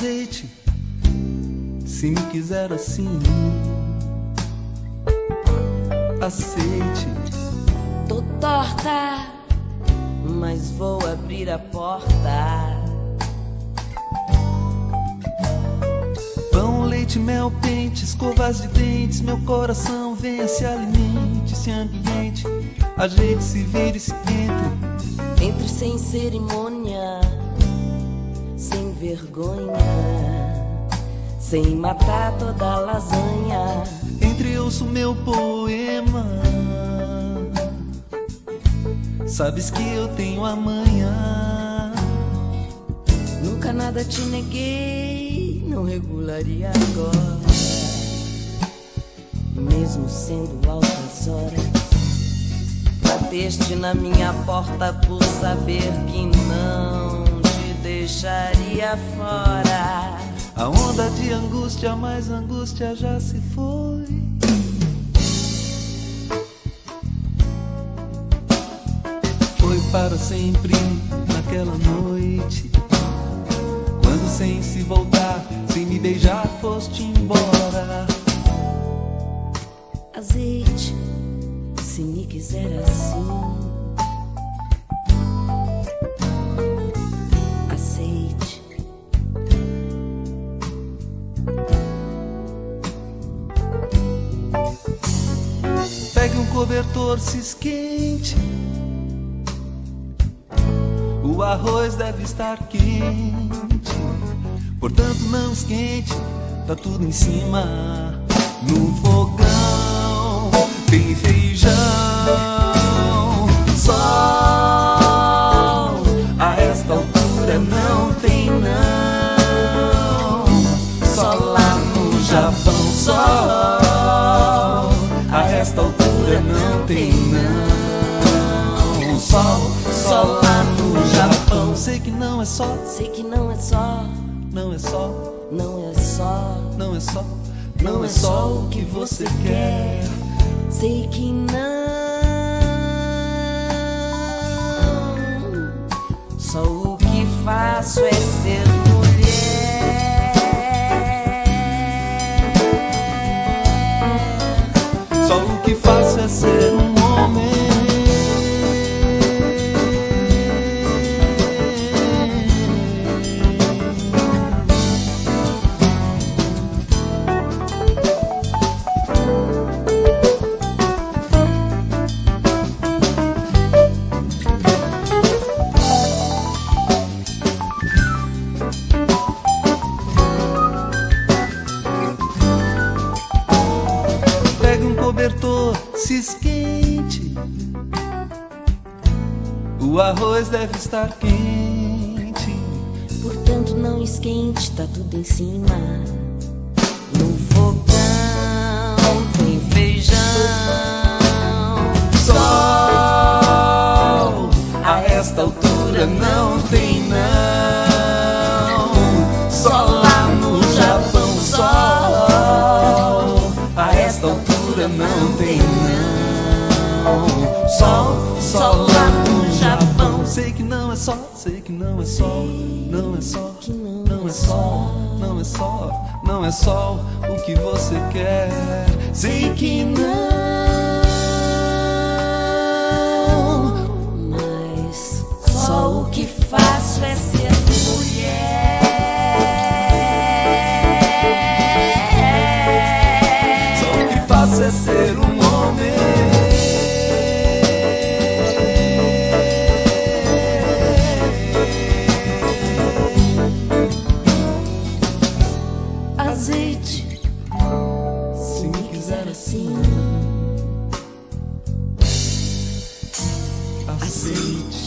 Azeite, se me quiser assim, aceite. Tô torta, mas vou abrir a porta. Pão, leite, mel, pente, escovas de dentes, meu coração venha, se alimente, se ambiente, ajeite, se vire, se entre. Entre sem cerimônia, sem vergonha, sem matar toda a lasanha. Entre ouço meu poema, sabes que eu tenho a manha. Nunca nada te neguei, não regularia agora. Mesmo sendo altas horas, bateste na minha porta por saber que não te deixaria fora. A onda de angústia, mais angústia já se foi. Foi para sempre naquela noite, quando sem se voltar, sem me beijar, foste embora. Azeite, se me quiser assim, aceite. Pegue um cobertor, se esquente, o arroz deve estar quente, portanto não esquente, tá tudo em cima. No fogão tem feijão, sol, a esta altura não tem não. Só lá no Japão, sol, a esta altura não tem não. Sol, só lá no Japão. Sei que não é só, Sei que não é só, não é só, não é só, não é só, não é só o que você quer. sei que não. Só o que faço é ser mulher. Só o que faço é ser um homem. Cobertor, se esquente, o arroz deve estar quente, Portanto não esquente, tá tudo em cima. No fogão tem feijão, sol, a esta altura não tem não. Só lá no Japão, sol, a esta altura não tem não. Sol, só lá no Japão. Sei que não é só, sei que não é sol, não é só, não é sol, não é só, não é só o que você quer. Sei que não, mas só o que faço é ser mulher. Só o que faço é ser um homem. Azeite, se me quiser assim, Aceite.